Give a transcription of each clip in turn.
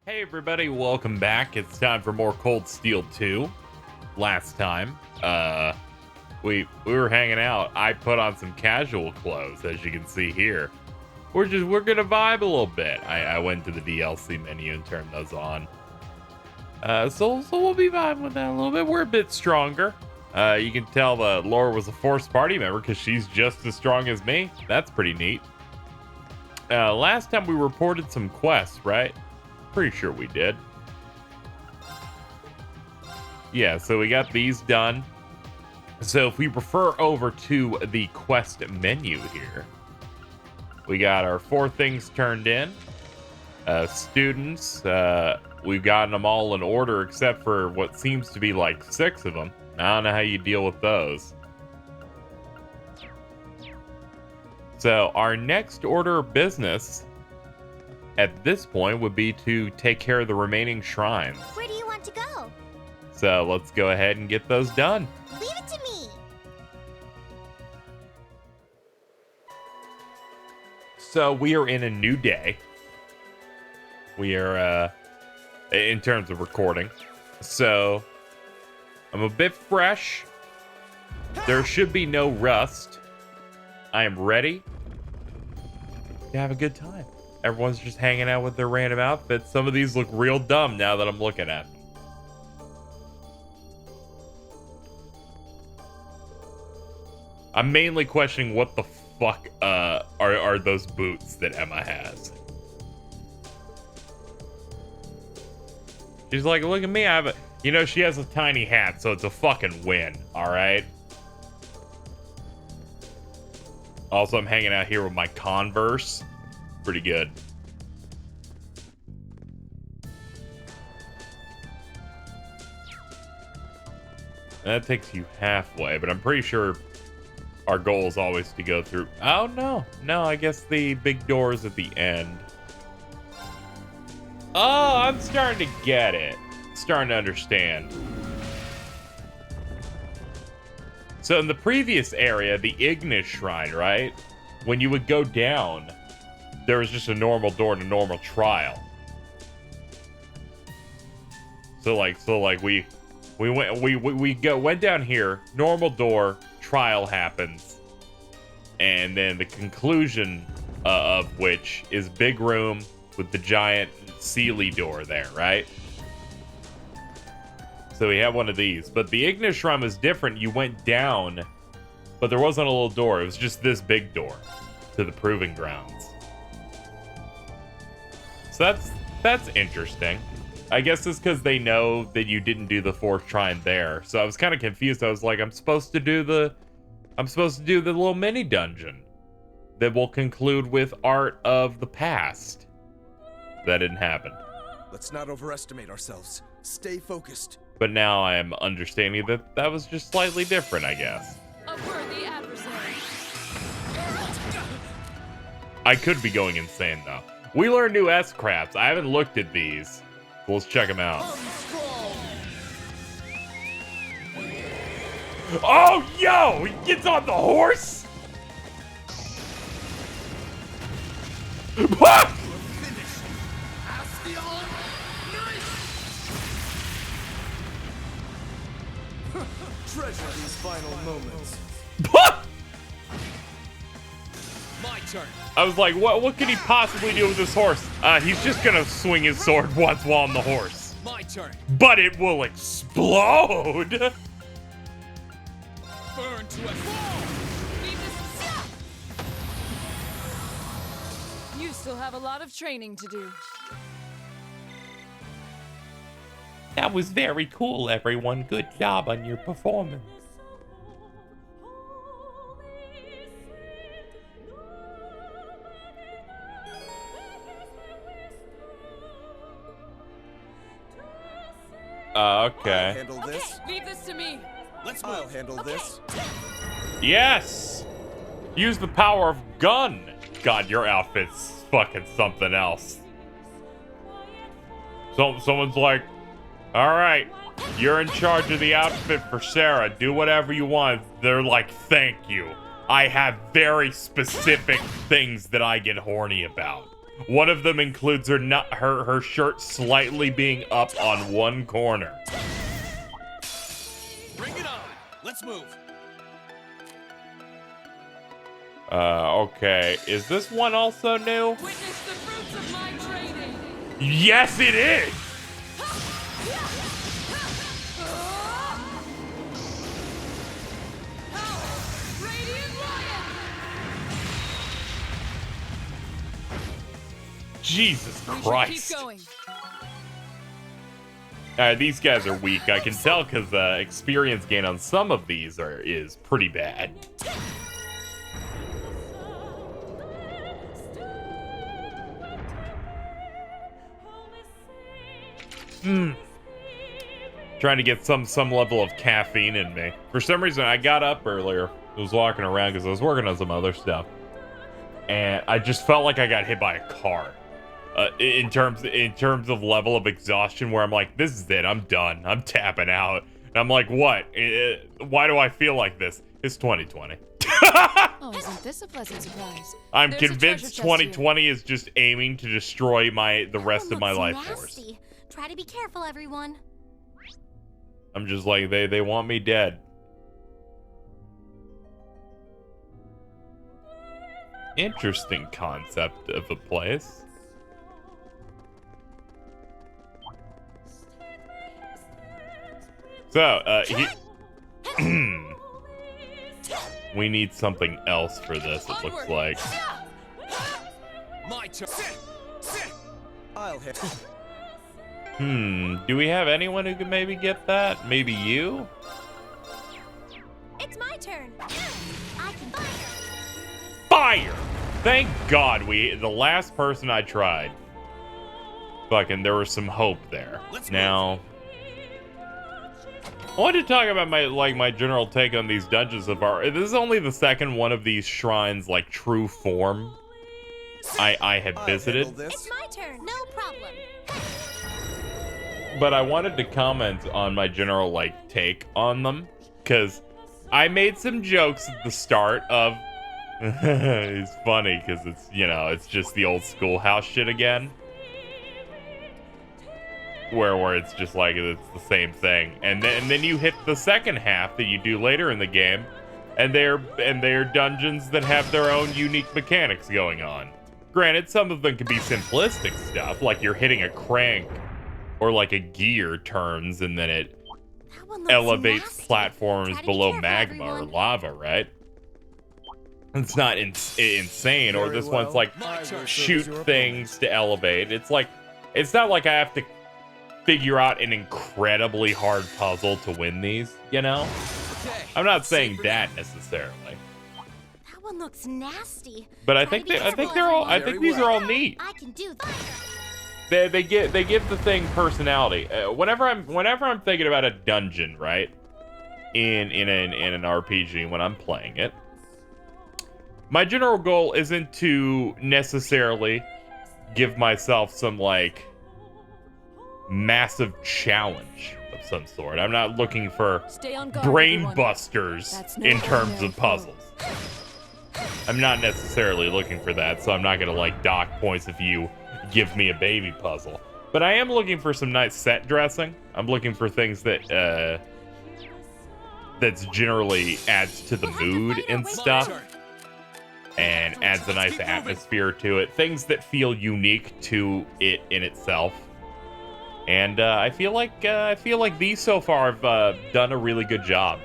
Hey everybody, welcome back. It's time for more Cold Steel 2. Last time, we were hanging out. I put on some casual clothes, as you can see here. We're gonna vibe a little bit. I went to the DLC menu and turned those on. So we'll be vibing with that a little bit. We're a bit stronger. You can tell Laura was a forced party member because she's just as strong as me. That's pretty neat. Last time we reported some quests, right? Pretty sure we did. Yeah, so we got these done. So if we refer over to the quest menu here, we got our 4 things turned in. Students, we've gotten them all in order except for what seems to be like 6 of them. I don't know how you deal with those. So our next order of business at this point would be to take care of the remaining shrines. Where do you want to go? So let's go ahead and get those done. Leave it to me. So we are in a new day. We are, in terms of recording. So I'm a bit fresh. There should be no rust. I am ready to have a good time. Everyone's just hanging out with their random outfits. Some of these look real dumb now that I'm looking at them. I'm mainly questioning what the fuck are those boots that Emma has. She's like, look at me, I have a... You know, she has a tiny hat, so it's a fucking win, alright? Also, I'm hanging out here with my Converse. Pretty good. That takes you halfway, but I'm pretty sure our goal is always to go through. Oh, no. No, I guess the big door is at the end. Oh, I'm starting to get it. Starting to understand. So in the previous area, the Ignis Shrine, right? When you would go down, there was just a normal door and a normal trial. So like we went down here, normal door, trial happens, and then the conclusion of which is big room with the giant Sealy door there, right? So we have one of these, but the Ignis Shrine was different. You went down, but there wasn't a little door. It was just this big door to the proving grounds. So that's interesting. I guess it's because they know that you didn't do the 4th shrine there. So I was kind of confused. I was like, I'm supposed to do the little mini dungeon that will conclude with Art of the Past. That didn't happen. Let's not overestimate ourselves. Stay focused. But now I am understanding that that was just slightly different, I guess. A worthy adversary. I could be going insane though. We learned new S-Crafts. I haven't looked at these. So let's check them out. Oh, yo! He gets on the horse? Ah! Treasure these final moments. My turn. I was like, what could he possibly do with this horse? He's just gonna swing his sword once while on the horse. My turn. But it will explode! Burn to a fall. You still have a lot of training to do. That was very cool, everyone. Good job on your performance. Okay. I'll handle this. Leave this to me. Let's move. I'll handle this. Yes! Use the power of gun! God, your outfit's fucking something else. Someone's like, alright, you're in charge of the outfit for Sarah. Do whatever you want. They're like, thank you. I have very specific things that I get horny about. One of them includes her shirt slightly being up on one corner. Bring it on. Let's move. Okay. Is this one also new? Witness the fruits of my training. Yes, it is! Radiant Lion. Jesus We should Christ. keep going. These guys are weak. I can tell because experience gain on some of these is pretty bad. Trying to get some level of caffeine in me. For some reason, I got up earlier. I was walking around because I was working on some other stuff, and I just felt like I got hit by a car. In terms of level of exhaustion, where I'm like, this is it. I'm done. I'm tapping out. And I'm like, what? Why do I feel like this? It's 2020. Oh, isn't this a pleasant surprise? I'm There's a convinced treasure chest 2020 is just aiming to destroy the rest of my life Looks force. nasty. Try to be careful, everyone. I'm just like, they want me dead. Interesting concept of a place. So, we need something else for this, it looks like. My turn. I'll hit. Do we have anyone who can maybe get that? Maybe you? It's my turn. I can fire. Fire! Thank God the last person I tried. Fucking, there was some hope there. Now, I want to talk about my general take on these dungeons so far. This is only the second one of these shrines, like true form, I have visited. It's my turn. No problem. But I wanted to comment on my general take on them, because I made some jokes at the start of it's funny because it's just the old schoolhouse shit again, where it's just like it's the same thing, and then you hit the second half that you do later in the game, and they're dungeons that have their own unique mechanics going on. Granted, some of them can be simplistic stuff, like you're hitting a crank or like a gear turns and then it That one looks elevates nasty. platforms Try to be below careful, magma or everyone. lava, right? It's not insane, or Very this well. one's like My turn. shoot things to elevate. It's not like I have to figure out an incredibly hard puzzle to win these, Okay. I'm not saying that necessarily. That one looks nasty. But I Try to think be careful, I everyone. think these are all neat. I can do that. They give the thing personality. Whenever I'm thinking about a dungeon, right? In an RPG when I'm playing it, my general goal isn't to necessarily give myself some massive challenge of some sort. I'm not looking for Stay on guard, brain everyone. busters That's no in terms ordinary of puzzles. I'm not necessarily looking for that, so I'm not gonna dock points if you give me a baby puzzle. But I am looking for some nice set dressing. I'm looking for things that that's generally adds to the We'll have to mood find our and way stuff, Turn. and adds a nice atmosphere to it. Things that feel unique to it in itself. And I feel like these so far have done a really good job.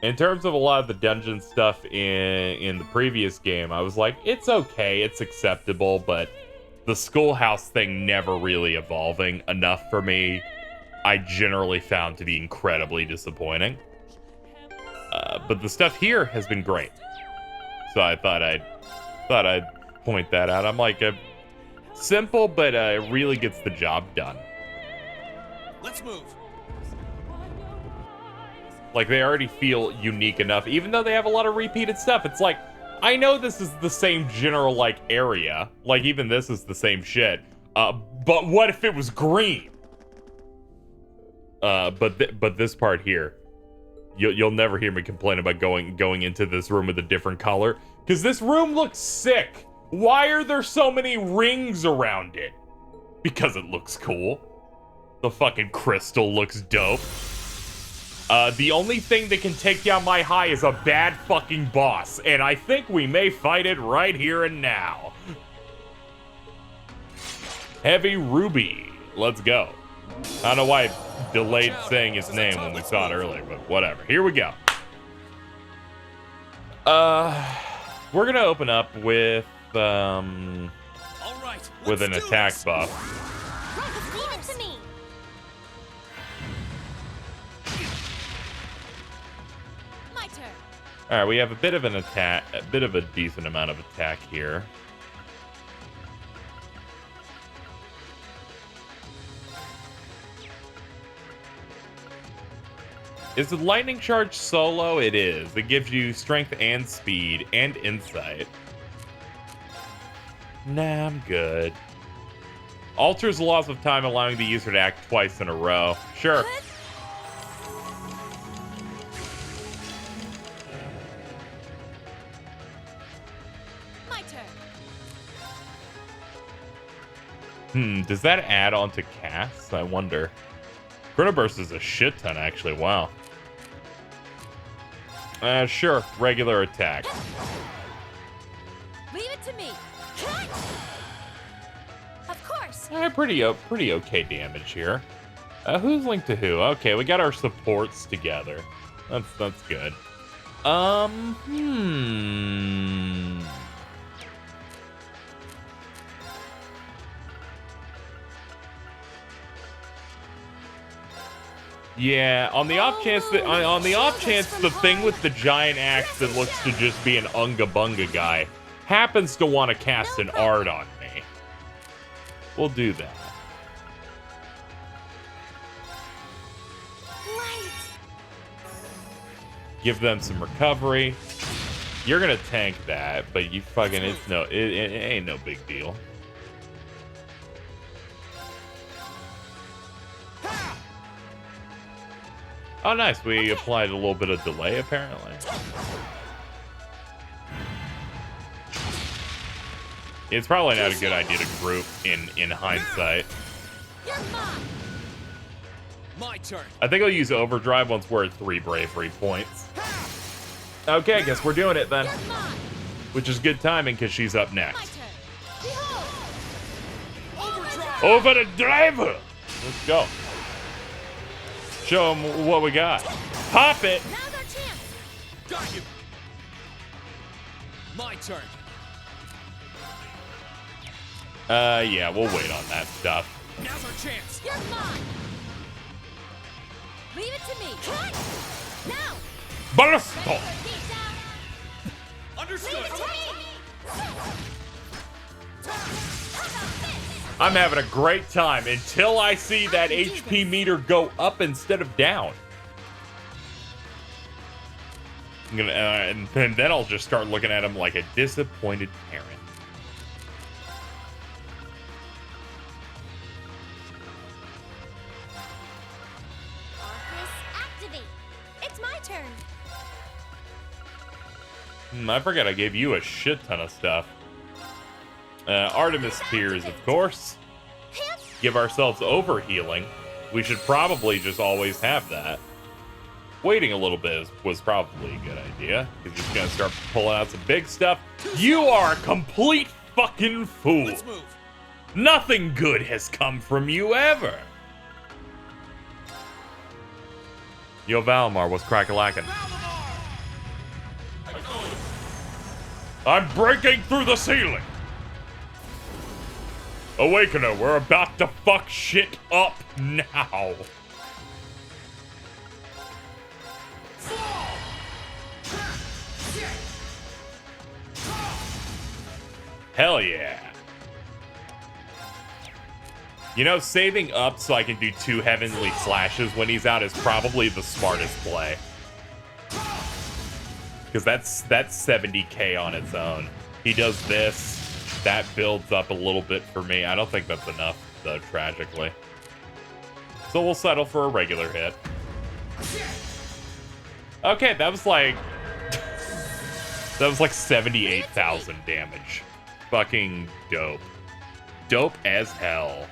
In terms of a lot of the dungeon stuff in the previous game, I was like, it's okay, it's acceptable, but the schoolhouse thing never really evolving enough for me, I generally found to be incredibly disappointing. But the stuff here has been great. So I thought I'd point that out. I'm like, simple, but it really gets the job done. Let's move. Like, they already feel unique enough, even though they have a lot of repeated stuff. It's like, I know this is the same general, area. Like, even this is the same shit. But what if it was green? But this part here, you'll never hear me complain about going into this room with a different color. Because this room looks sick Why are there so many rings around it? Because it looks cool. The fucking crystal looks dope. The only thing that can take down my high is a bad fucking boss, and I think we may fight it right here and now. Heavy Ruby. Let's go. I don't know why I delayed saying his name when we saw it earlier, but whatever. Here we go. We're gonna open up with an attack buff. Leave it to me. My turn. All right, we have a bit of an attack, a bit of a decent amount of attack here. Is the lightning charge solo? It is. It gives you strength and speed and insight. Nah, I'm good. Alters the loss of time, allowing the user to act twice in a row. Sure. My turn. Does that add on to casts? I wonder. Chrono Burst is a shit ton, actually. Wow. Sure. Regular attack. Leave it to me. Of course. Pretty okay damage here. Who's linked to who? Okay, we got our supports together. That's good. Yeah, on the off chance the thing with the giant axe that looks to just be an Unga Bunga guy happens to want to cast an art on me, we'll do that. Light. Give them some recovery. You're gonna tank that, but you fucking it ain't no big deal. Oh, nice. We applied a little bit of delay, apparently. It's probably not a good idea to group in hindsight. You're mine. My turn. I think I'll use overdrive once we're at 3 bravery points. Okay, I guess we're doing it then. You're mine. Which is good timing because she's up My next. turn. Behold. Overdrive. Over the driver! Let's go. Show them what we got. Pop it! Now's our chance. Got you. My turn. Yeah, we'll wait on that stuff. Now's our chance. You're mine. Leave it to me. Now. Ballisto! Keep down. Understood. Leave it to me. I'm having a great time until I see that HP meter go up instead of down. I'm gonna, and then I'll just start looking at him like a disappointed parent. Arcus, activate. It's my turn. I forgot I gave you a shit ton of stuff. Artemis Tears, of course. Give ourselves overhealing. We should probably just always have that. Waiting a little bit was probably a good idea, because he's gonna start pulling out some big stuff. You are a complete fucking fool. Let's move. Nothing good has come from you ever. Yo, Valmar, what's crack-a-lackin'? I'm breaking through the ceiling. Awakener, we're about to fuck shit up now. Hell yeah. You know, saving up so I can do 2 heavenly slashes when he's out is probably the smartest play. Because that's 70k on its own. He does this. That builds up a little bit for me. I don't think that's enough, though, tragically. So we'll settle for a regular hit. Okay, that was like 78,000 damage. fucking dope. Dope as hell.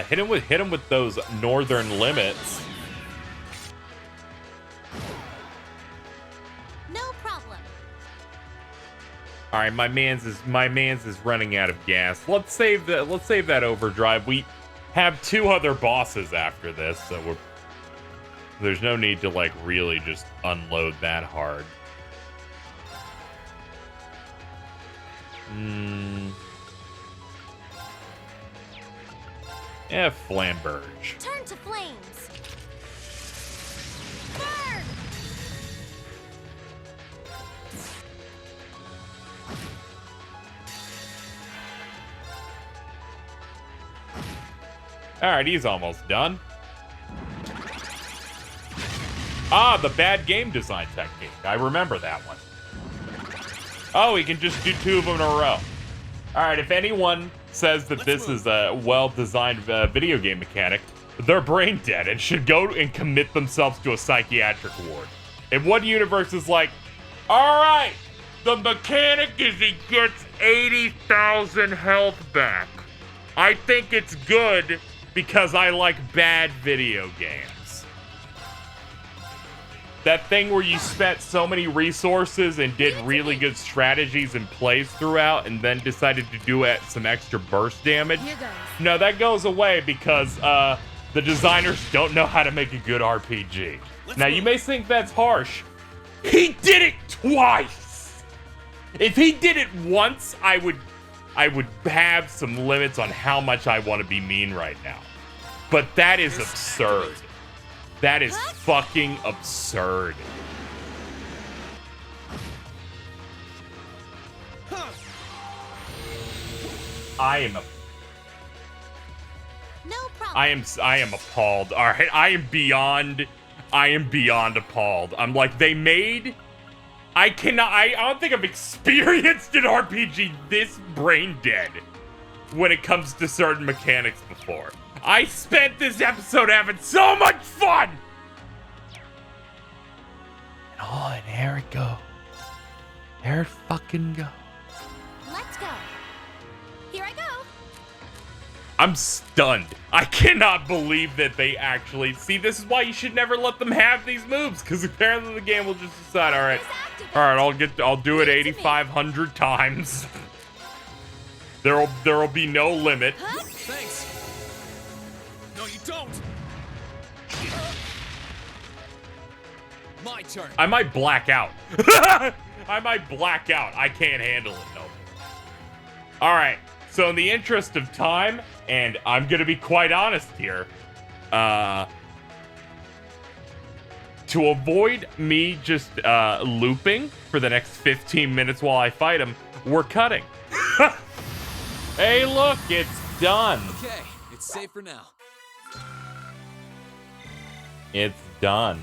Hit him with those northern limits. No problem. All right, my man's is running out of gas. Let's save that overdrive. We have 2 other bosses after this, so there's no need to like really just unload that hard. Yeah, Flamberge. Turn to flames. Burn! Alright, he's almost done. Ah, the bad game design technique. I remember that one. Oh, he can just do 2 of them in a row. Alright, if anyone says that this is a well-designed video game mechanic, they're brain dead and should go and commit themselves to a psychiatric ward. In one universe is like, alright, the mechanic is he gets 80,000 health back. I think it's good because I like bad video games. That thing where you spent so many resources and did really good strategies and plays throughout and then decided to do some extra burst damage. Here goes. No, that goes away because the designers don't know how to make a good RPG. Now, you may think that's harsh. He did it twice! If he did it once, I would have some limits on how much I want to be mean right now. But that is absurd. That is fucking absurd. I am No problem. I am appalled. All right, I am beyond appalled. I'm like, I don't think I've experienced an RPG this brain dead when it comes to certain mechanics before. I spent this episode having so much fun! And there it goes. There it fucking goes. Let's go. Here I go. I'm stunned. I cannot believe that they actually... See, this is why you should never let them have these moves, because apparently the game will just decide, alright, I'll do it 8,500 times. There'll be no limit. Thanks. No, you don't. My turn. I might black out. I might black out. I can't handle it, no. Alright, so in the interest of time, and I'm gonna be quite honest here, to avoid me just looping for the next 15 minutes while I fight him, we're cutting. Hey, look, it's done. Okay, it's safe for now. It's done.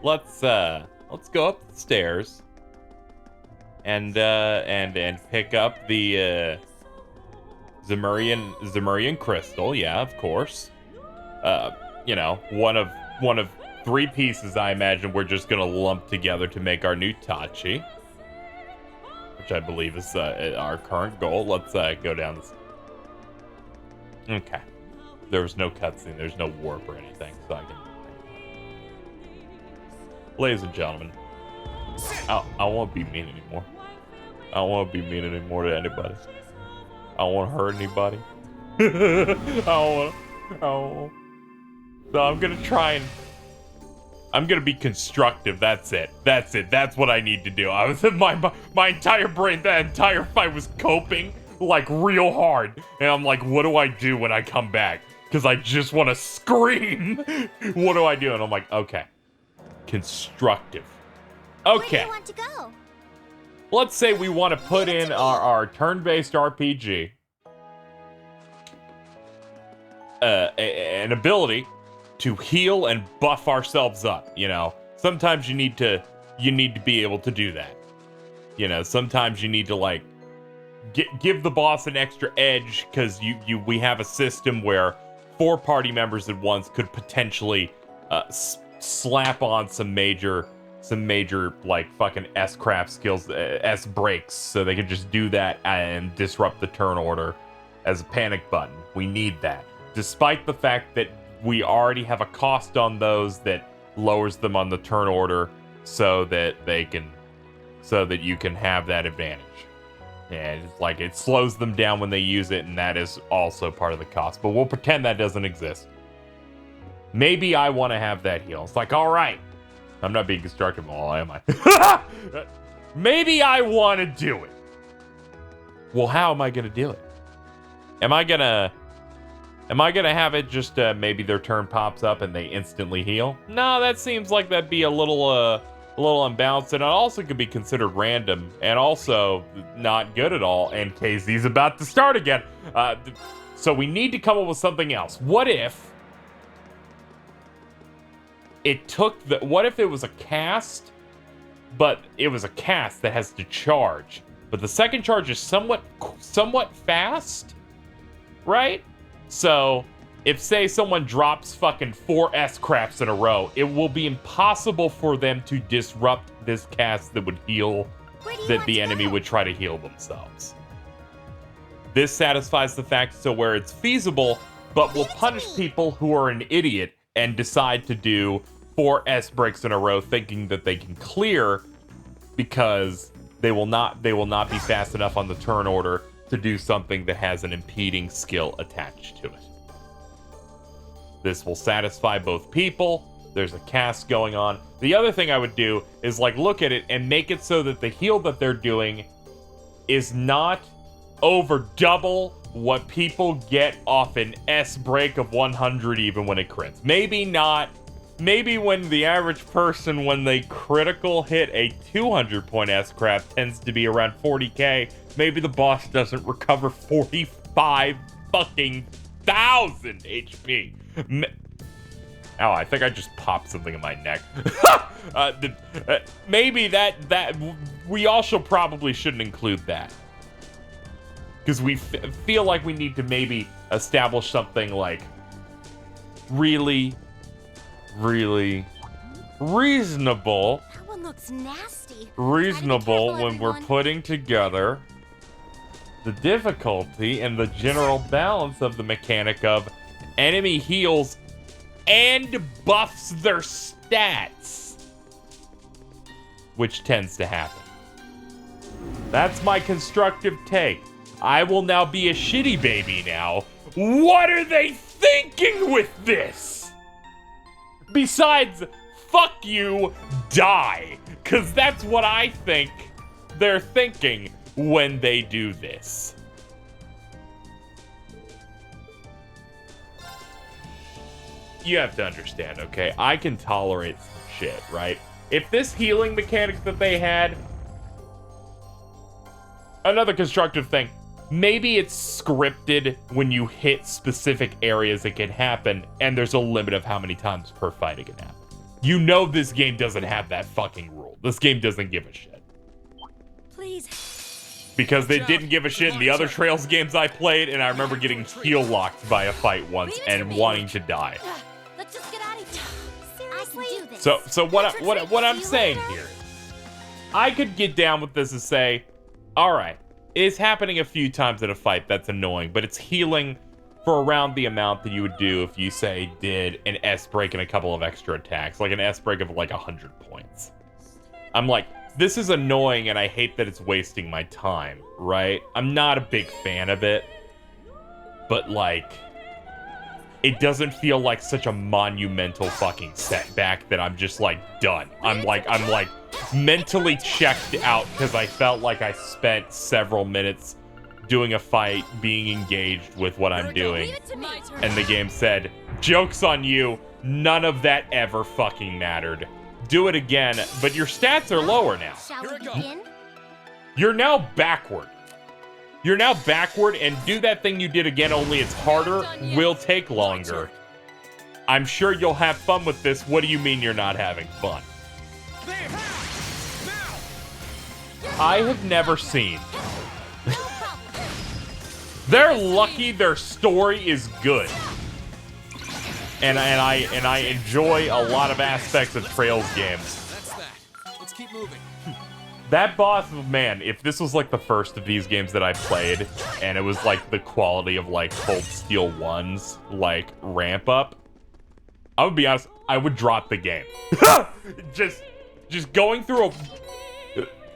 Let's go up the stairs and pick up the Zemurian crystal. Yeah, of course. You know, one of 3 pieces I imagine we're just gonna lump together to make our new Tachi, which I believe is our current goal. Let's go down this. Okay. There was no cutscene. There's no warp or anything, so I can. Ladies and gentlemen, I won't be mean anymore. I don't want to be mean anymore to anybody. I don't want to hurt anybody. I don't want. So I'm gonna try and. I'm gonna be constructive. That's it. That's what I need to do. I was in my entire brain. That entire fight was coping like real hard, and I'm like, what do I do when I come back? Because I just want to scream. What do I do? And I'm like, okay, constructive. Okay. Where do you want to go? Let's say we want to put in our turn-based RPG. An ability to heal and buff ourselves up, you know, sometimes you need to be able to do that. You know, sometimes you need to like give the boss an extra edge because we have a system where 4 party members at once could potentially slap on some major like fucking S-craft skills, S breaks, so they could just do that and disrupt the turn order as a panic button. We need that, despite the fact that we already have a cost on those that lowers them on the turn order, so that you can have that advantage. And it's like it slows them down when they use it, and that is also part of the cost. But we'll pretend that doesn't exist. Maybe I want to have that heal. It's like, all right, I'm not being constructive at all, am I? Maybe I want to do it. Well, how am I going to do it? Am I gonna have it just maybe their turn pops up and they instantly heal? No, that seems like that'd be a little unbalanced, and it also could be considered random and also not good at all. And KZ's about to start again. So we need to come up with something else. What if it was a cast, but it was a cast that has to charge, but the second charge is somewhat fast, right? So if, say, someone drops fucking 4 S-crafts in a row, it will be impossible for them to disrupt this cast that would heal, that the enemy would try to heal themselves. This satisfies the fact so where it's feasible, but will punish people who are an idiot and decide to do 4 S breaks in a row thinking that they can clear, because they will not be fast enough on the turn order to do something that has an impeding skill attached to it. This will satisfy both people. There's a cast going on. The other thing I would do is like look at it and make it so that the heal that they're doing is not over double what people get off an S break of 100 even when it crits. Maybe not. Maybe when the average person, when they critical hit a 200 point S-craft, tends to be around 40k, maybe the boss doesn't recover 45 fucking thousand HP. Oh, I think I just popped something in my neck. Maybe that we also probably shouldn't include that, because we feel like we need to maybe establish something like really reasonable. That one looks nasty. Reasonable when we're putting together the difficulty and the general balance of the mechanic of enemy heals and buffs their stats, which tends to happen. That's my constructive take. I will now be a shitty baby now. What are they thinking with this? Besides, fuck you, die. Because that's what I think they're thinking when they do this. You have to understand, okay? I can tolerate some shit, right? If this healing mechanic that they had... Another constructive thing. Maybe it's scripted when you hit specific areas it can happen, and there's a limit of how many times per fight it can happen. You know this game doesn't have that fucking rule. This game doesn't give a shit. Please. Because they didn't give a shit in the other Trails games I played, and I remember getting heel locked by a fight once and wanting to die. Let's just get out of here. Seriously? I can do this. So what I'm saying here, I could get down with this and say, all right, it's happening a few times in a fight, that's annoying, but it's healing for around the amount that you would do if you, say, did an S break and a couple of extra attacks, like an S break of like 100 points. I'm like, this is annoying and I hate that it's wasting my time, right? I'm not a big fan of it, but like, it doesn't feel like such a monumental fucking setback that I'm just like done. I'm like mentally checked out because I felt like I spent several minutes doing a fight, being engaged with what I'm doing, and the game said, joke's on you, none of that ever fucking mattered. Do it again, but your stats are lower now. Shall we begin? You're now backward. You're now backward, and do that thing you did again, only it's harder, will take longer. I'm sure you'll have fun with this. What do you mean you're not having fun? I have never seen. They're lucky their story is good. And I enjoy a lot of aspects of Trails games. That's that. Let's keep moving. That boss, man, if this was like the first of these games that I played, and it was like the quality of like Cold Steel 1's like ramp up, I would be honest, I would drop the game. just going through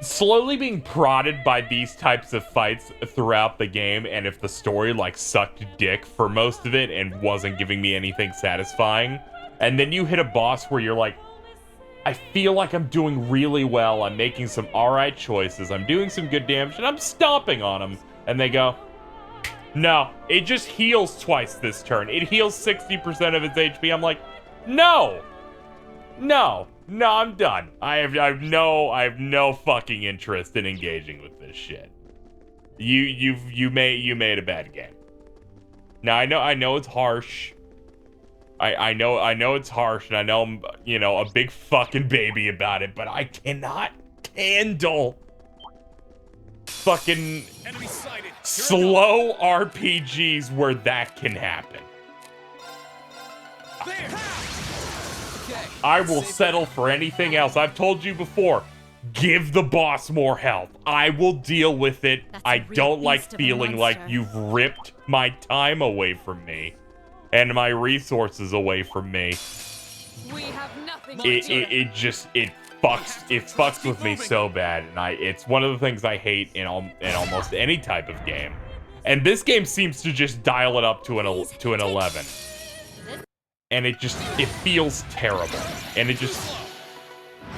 slowly being prodded by these types of fights throughout the game, and if the story like sucked dick for most of it and wasn't giving me anything satisfying, and then you hit a boss where you're like, I feel like I'm doing really well, I'm making some alright choices, I'm doing some good damage, and I'm stomping on them, and they go, no, it just heals twice this turn. It heals 60% of its HP. I'm like, no, I'm done. I have no fucking interest in engaging with this shit. You made a bad game. Now I know it's harsh. I know it's harsh, and I know I'm, you know, a big fucking baby about it, but I cannot handle fucking slow RPGs where that can happen. I will settle for anything else. I've told you before, give the boss more health. I will deal with it. I don't like feeling like you've ripped my time away from me and my resources away from me. We have nothing. It fucks with me so bad, and it's one of the things I hate in almost any type of game. And this game seems to just dial it up to an 11. And it feels terrible. And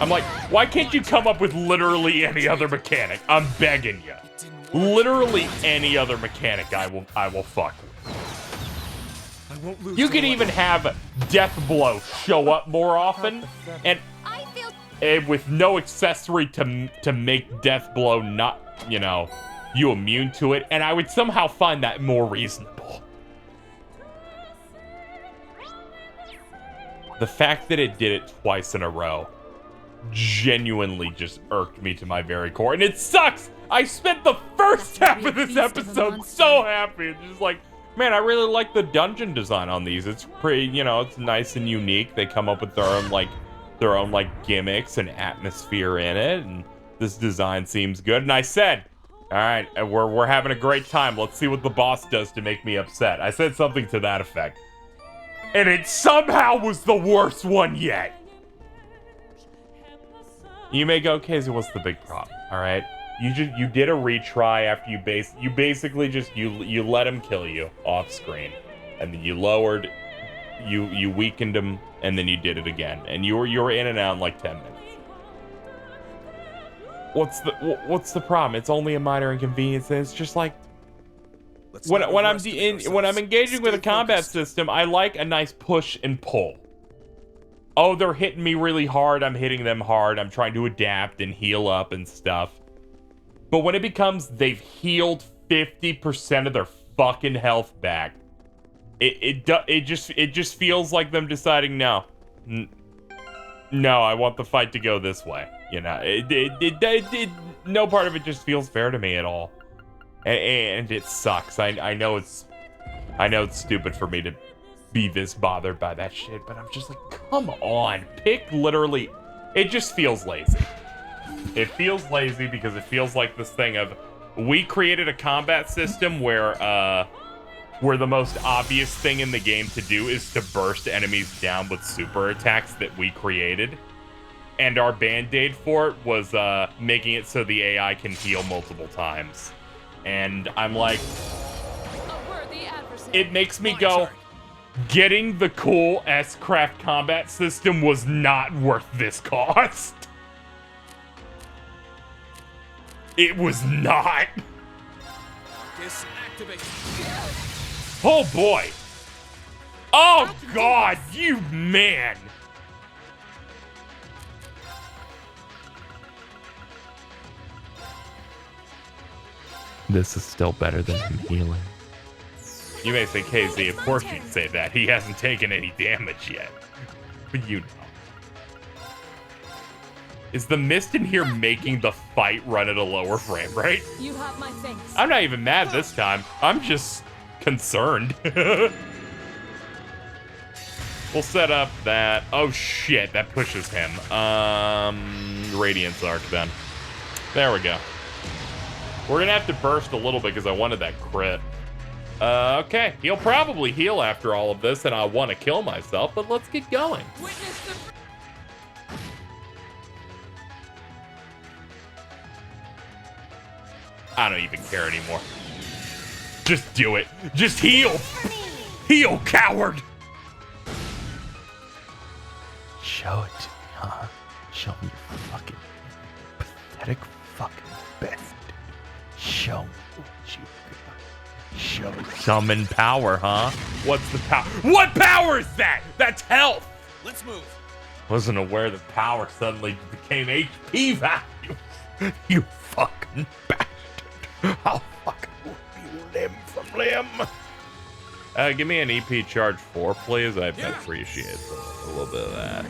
I'm like, why can't you come up with literally any other mechanic? I'm begging you. Literally any other mechanic I will fuck with. You could even have Death Blow show up more often, and with no accessory to make Death Blow not, you know, you immune to it, and I would somehow find that more reasonable. The fact that it did it twice in a row genuinely just irked me to my very core, and it sucks! I spent the first half of this episode so happy. It's just like, man, I really like the dungeon design on these. It's pretty, you know, it's nice and unique. They come up with their own gimmicks and atmosphere in it, and this design seems good. And I said, all right, we're having a great time. Let's see what the boss does to make me upset. I said something to that effect. And it somehow was the worst one yet. You may go, KZ, what's the big problem? All right, you did a retry after you basically just you let him kill you off screen, and then you weakened him, and then you did it again, and you were in and out in like 10 minutes. What's the problem? It's only a minor inconvenience, and it's just like, when I'm engaging with a combat system, I like a nice push and pull. Oh, they're hitting me really hard, I'm hitting them hard, I'm trying to adapt and heal up and stuff. But when it becomes they've healed 50% of their fucking health back, it just feels like them deciding, no, I want the fight to go this way. You know, no part of it just feels fair to me at all. And it sucks. I know it's stupid for me to be this bothered by that shit, but I'm just like, come on, pick literally. It just feels lazy. It feels lazy because it feels like this thing of, we created a combat system where the most obvious thing in the game to do is to burst enemies down with super attacks that we created. And our band-aid for it was making it so the AI can heal multiple times. And I'm like, it makes me go, getting the cool S-Craft combat system was not worth this cost. It was not. Oh boy. Oh god, you man. This is still better than him healing. You may say, KZ, of course you'd say that. He hasn't taken any damage yet. But you know. Is the mist in here making the fight run at a lower frame rate? You have my thanks. I'm not even mad this time. I'm just concerned. We'll set up that. Oh shit, that pushes him. Radiance Arc then. There we go. We're gonna have to burst a little bit because I wanted that crit. Okay, he'll probably heal after all of this, and I want to kill myself, but let's get going. Witness the I don't even care anymore. Just do it. Just heal. Heal, coward. Show it to me, huh? Show me your fucking pathetic fucking best. Show me what you got. Show me. Summon power, huh? What's the power? What power is that? That's health. Let's move. Wasn't aware that power suddenly became HP values. You fucking bastard. I'll fucking rip you limb from limb. Give me an EP charge 4, please. I'd appreciate a little bit of that.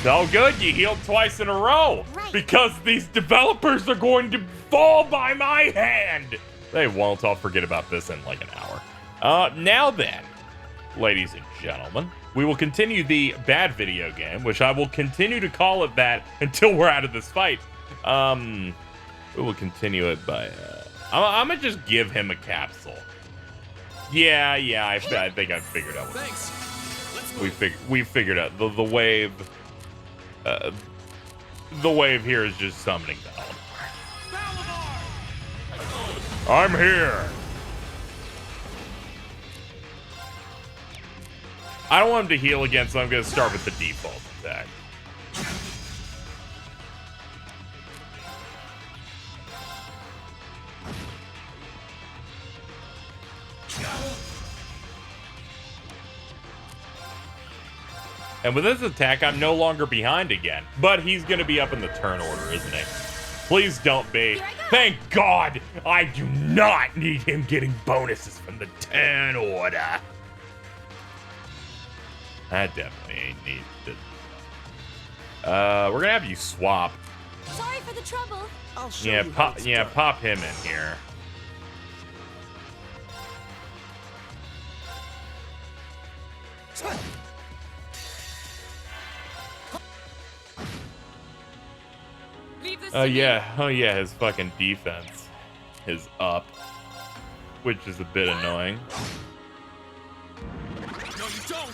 So good, you healed twice in a row. Right. Because these developers are going to fall by my hand. They won't. I'll forget about this in like an hour. Now then, ladies and gentlemen, we will continue the bad video game, which I will continue to call it that until we're out of this fight. We will continue it by... I'm gonna just give him a capsule. Yeah, I think I figured out. Thanks. Let's move. We figured out the wave. The wave here is just summoning Valimar. I'm here. I don't want him to heal again, so I'm gonna start with the default attack. And with this attack, I'm no longer behind again. But he's going to be up in the turn order, isn't he? Please don't be. Thank God! I do not need him getting bonuses from the turn order. That definitely ain't needed. We're going to have you swap. Sorry for the trouble. I'll show you how it's done. Pop him in here. leave this Oh to me. yeah, his fucking defense is up, which is a bit annoying. No, you don't.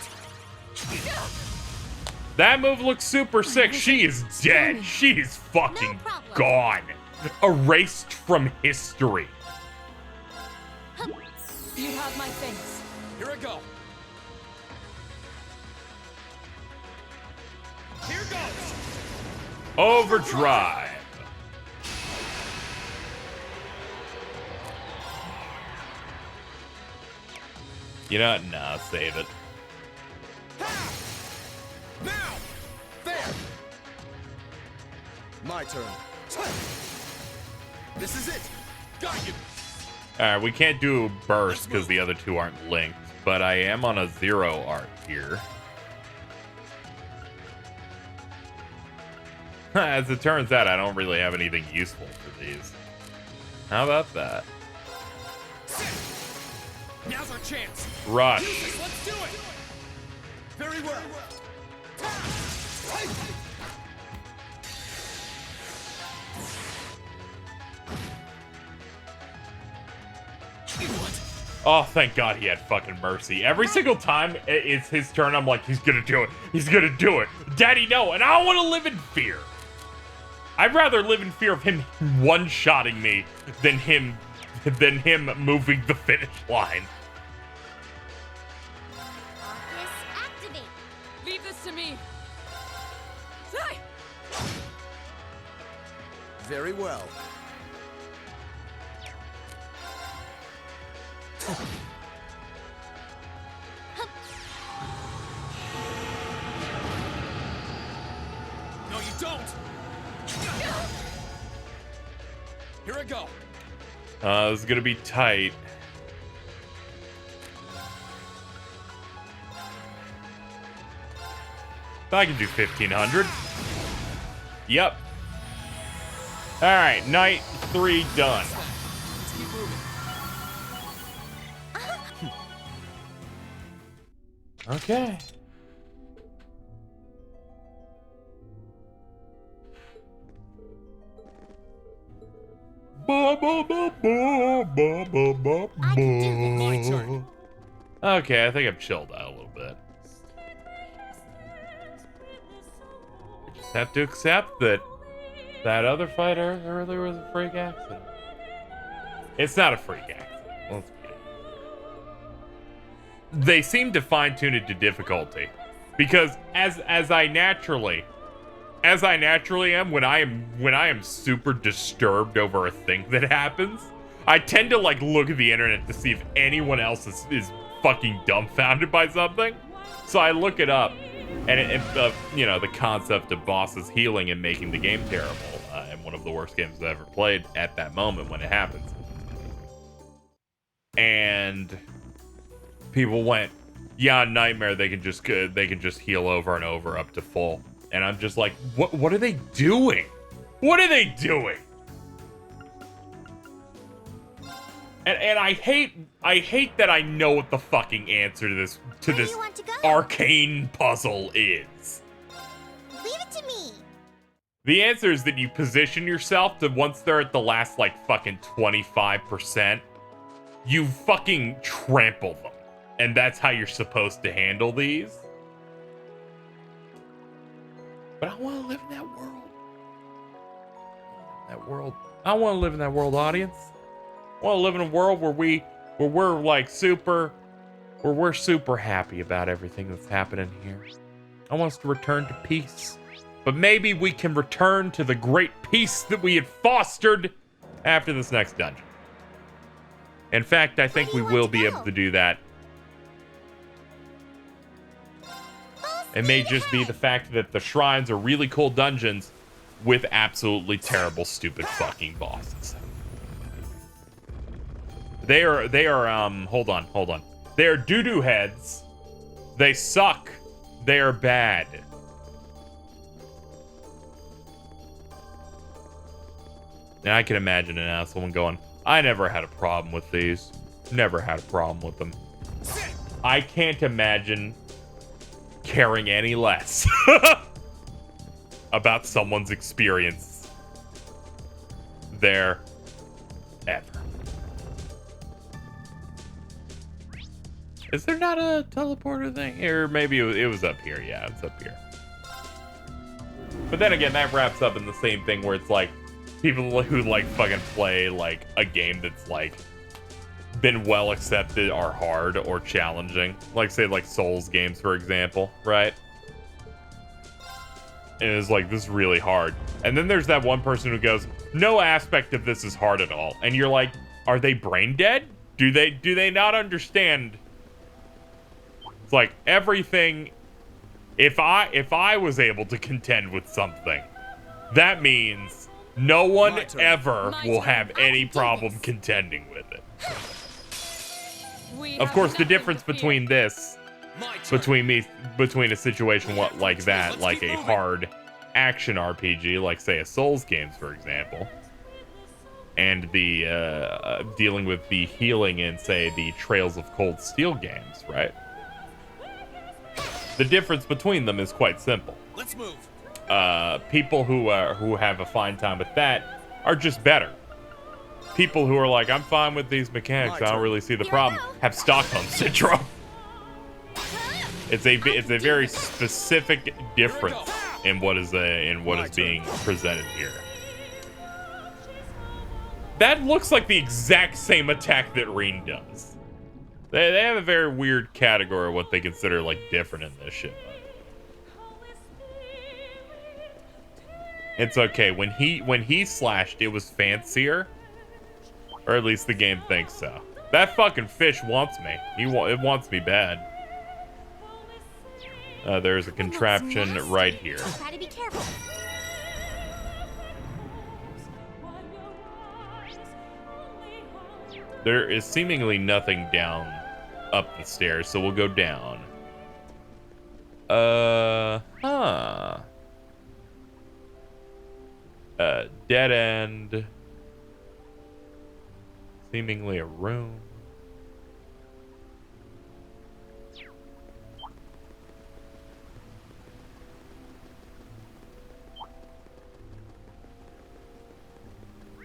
That move looks super sick. She is dead. She is fucking No problem. gone. Erased from history. You have my thanks. Here I go. Here goes. Overdrive. You know what? Nah, save it. Now. There. My turn. This is it. Got you. Alright, we can't do burst because the other two aren't linked, but I am on a 0 art here. As it turns out, I don't really have anything useful for these. How about that? Now's our chance. Rush. Let's do it. Very well. Oh, thank God he had fucking mercy. Every single time it's his turn, I'm like, he's gonna do it. He's gonna do it. Daddy, no. And I don't want to live in fear. I'd rather live in fear of him one-shotting me than him moving the finish line. Arcus, activate. Leave this to me. Die. Very well. No, you don't. Here I go. This is gonna be tight. I can do 1500. Yep. right, night 3 done. Let's keep moving. Okay. Ba, ba, ba, ba, ba, ba, ba, I can do this. My turn. Okay, I think I've chilled out a little bit. I just have to accept that that other fighter earlier was a freak accident. It's not a freak accident. Let's be honest. They seem to fine-tune it to difficulty, because as I naturally am when I am super disturbed over a thing that happens, I tend to like look at the internet to see if anyone else is fucking dumbfounded by something. So I look it up, and you know, the concept of bosses healing and making the game terrible, and one of the worst games I've ever played at that moment when it happens. And people went, yeah, Nightmare, they can just heal over and over up to full. And I'm just like, what are they doing? What are they doing? And I hate that I know what the fucking answer to this Where do you want to go? arcane puzzle is. Leave it to me. The answer is that you position yourself to, once they're at the last like fucking 25%, you fucking trample them. And that's how you're supposed to handle these. But I want to live in that world. I want to live in that world, audience. I want to live in a world where we're super happy about everything that's happening here. I want us to return to peace. But maybe we can return to the great peace that we had fostered after this next dungeon. In fact, I think we will be able to do that. It may just be the fact that the shrines are really cool dungeons with absolutely terrible, stupid fucking bosses. They are, hold on. They are doo-doo heads. They suck. They are bad. Now I can imagine it now, someone going, I never had a problem with these. Never had a problem with them. I can't imagine caring any less about someone's experience there ever. Is there not a teleporter thing? Or maybe it was up here. Yeah, it's up here. But then again, that wraps up in the same thing where it's like people who like fucking play like a game that's like been well accepted are hard or challenging. Like say like Souls games, for example, right? And it's like, this is really hard. And then there's that one person who goes, no aspect of this is hard at all. And you're like, are they brain dead? Do they not understand? It's like everything. If I was able to contend with something, that means no one ever will have any problem contending with it. Of course, the difference between this, between a situation like that, like a hard action RPG, like say a Souls games, for example, and the dealing with the healing in say the Trails of Cold Steel games, right? The difference between them is quite simple. Let's move. People who have a fine time with that are just better. People who are like, I'm fine with these mechanics, I don't really see the problem, have Stockholm Syndrome. It's a very specific difference in what is being presented here. That looks like the exact same attack that Reen does. They have a very weird category of what they consider like different in this shit. It's okay. When he slashed, it was fancier. Or at least the game thinks so. That fucking fish wants me. It wants me bad. There's a contraption right here. Try to be careful. There is seemingly nothing down up the stairs, so we'll go down. Dead end. Seemingly a room.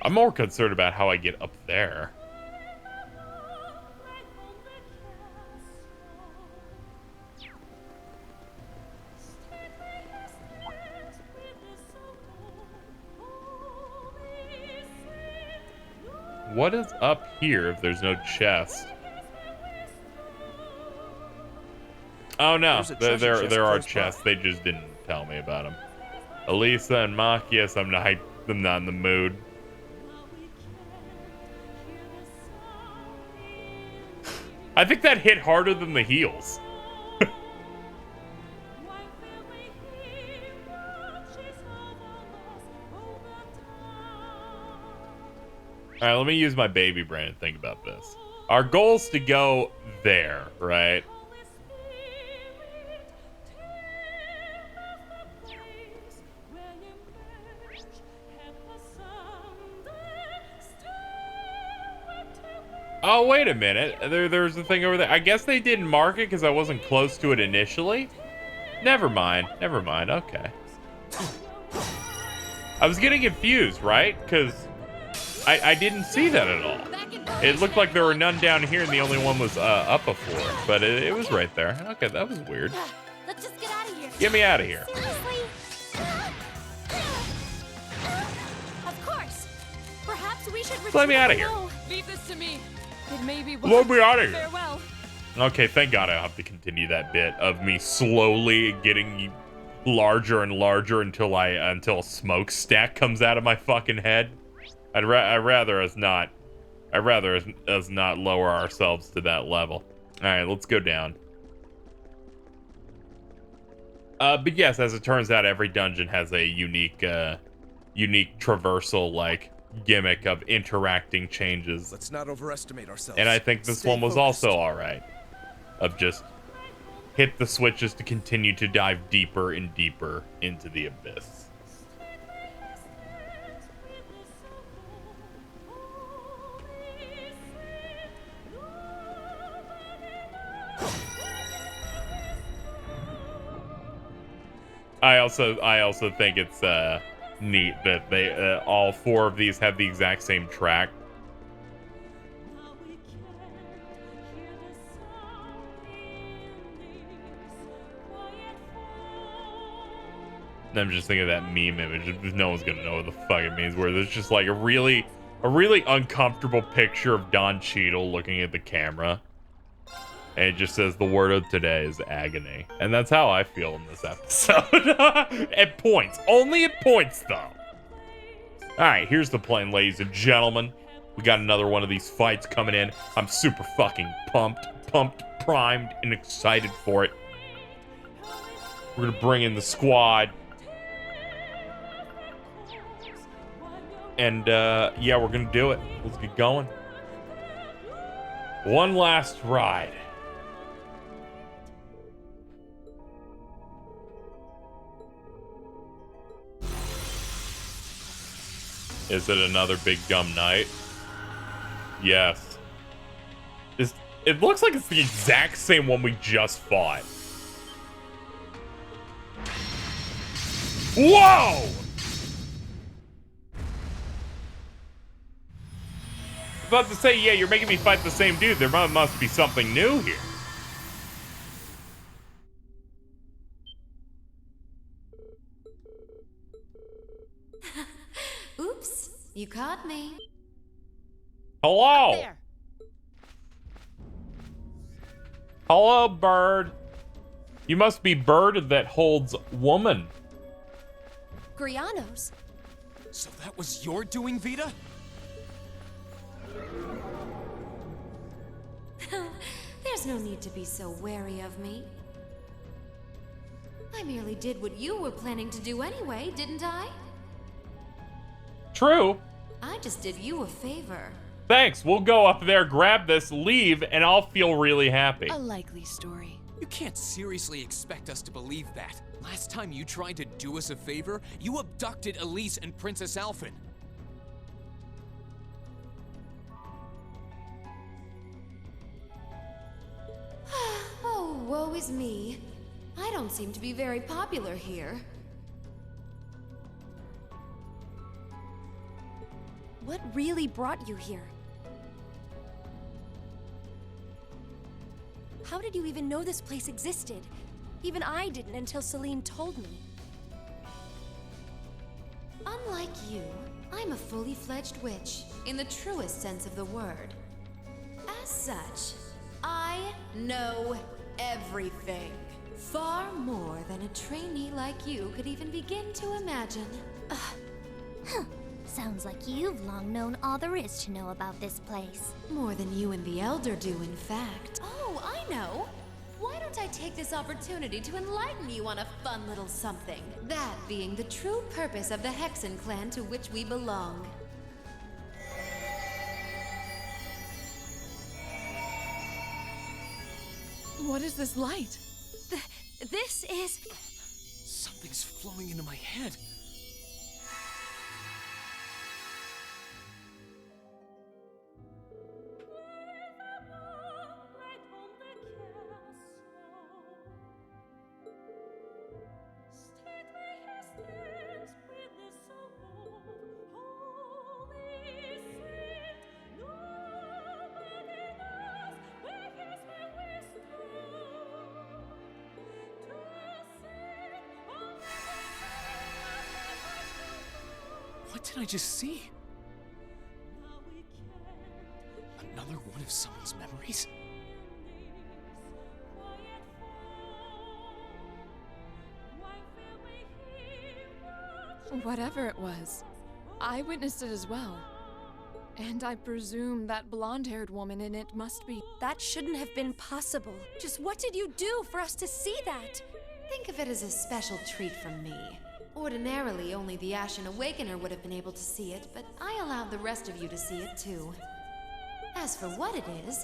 I'm more concerned about how I get up there. What is up here if there's no chest? Oh no, there are chests. They just didn't tell me about them. Elisa and Mach, yes, I'm not in the mood. I think that hit harder than the heels. Alright, let me use my baby brain and think about this. Our goal is to go there, right? Oh, wait a minute. There's a thing over there. I guess they didn't mark it because I wasn't close to it initially. Never mind. Never mind. Okay. I was getting confused, right? Because I didn't see that at all. It looked like there were none down here and the only one was up before. But it was right there. Okay, that was weird. Let's just get out of here. Get me out of here. Seriously? Of course. Perhaps we should Let me out of here. Leave this to me. It may be Let me out of here. Farewell. Okay, thank God I don't have to continue that bit of me slowly getting larger and larger until a smokestack comes out of my fucking head. I'd rather us not lower ourselves to that level. All right, let's go down. But yes, as it turns out, every dungeon has a unique traversal like gimmick of interacting changes. Let's not overestimate ourselves. And I think this one was also all right. Of just hit the switches to continue to dive deeper and deeper into the abyss. I also think it's neat that they all four of these have the exact same track. And I'm just thinking of that meme image. No one's gonna know what the fuck it means. Where there's just like a really uncomfortable picture of Don Cheadle looking at the camera. And it just says the word of today is agony. And that's how I feel in this episode. At points. Only at points, though. Alright, here's the plan, ladies and gentlemen. We got another one of these fights coming in. I'm super fucking pumped, primed, and excited for it. We're gonna bring in the squad. And, yeah, we're gonna do it. Let's get going. One last ride. Is it another big gum night? Yes. It looks like it's the exact same one we just fought. Whoa! About to say, yeah, you're making me fight the same dude. There must be something new here. Oops, you caught me. Hello. There. Hello, bird. You must be bird that holds woman. Grianos. So that was your doing, Vita? There's no need to be so wary of me. I merely did what you were planning to do anyway, didn't I? True. I just did you a favor. Thanks. We'll go up there, grab this, leave, and I'll feel really happy. A likely story. You can't seriously expect us to believe that. Last time you tried to do us a favor, you abducted Elise and Princess Alphen. Oh, woe is me. I don't seem to be very popular here. What really brought you here? How did you even know this place existed? Even I didn't until Celine told me. Unlike you, I'm a fully fledged witch, in the truest sense of the word. As such, I know everything. Far more than a trainee like you could even begin to imagine. Sounds like you've long known all there is to know about this place. More than you and the Elder do, in fact. Oh, I know! Why don't I take this opportunity to enlighten you on a fun little something? That being the true purpose of the Hexen clan to which we belong. What is this light? This is... Something's flowing into my head. What did I just see? Another one of someone's memories? Whatever it was, I witnessed it as well. And I presume that blonde-haired woman in it must be... That shouldn't have been possible. Just what did you do for us to see that? Think of it as a special treat from me. Ordinarily, only the Ashen Awakener would have been able to see it, but I allowed the rest of you to see it too. As for what it is,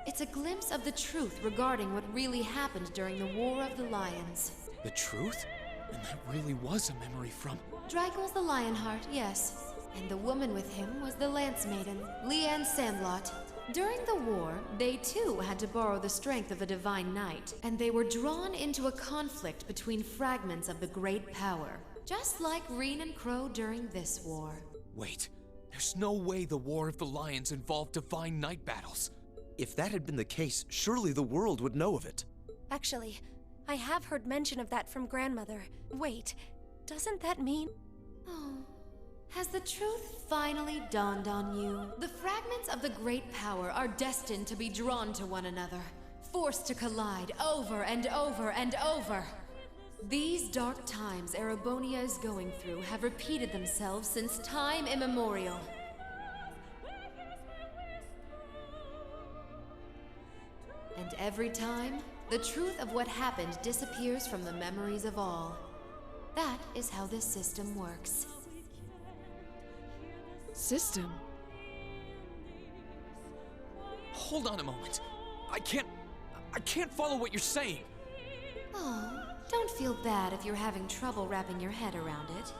it's a glimpse of the truth regarding what really happened during the War of the Lions. The truth? And that really was a memory from... Drygel's the Lionheart, yes. And the woman with him was the Lance Maiden, Leanne Sandlot. During the war, they too had to borrow the strength of a divine knight, and they were drawn into a conflict between fragments of the great power. Just like Reen and Crow during this war. Wait, there's no way the War of the Lions involved divine knight battles. If that had been the case, surely the world would know of it. Actually, I have heard mention of that from Grandmother. Wait, doesn't that mean... Oh, has the truth finally dawned on you? The fragments of the great power are destined to be drawn to one another, forced to collide over and over and over. These dark times Erebonia is going through have repeated themselves since time immemorial. And every time, the truth of what happened disappears from the memories of all. That is how this system works. System? Hold on a moment. I can't follow what you're saying. Oh, don't feel bad if you're having trouble wrapping your head around it.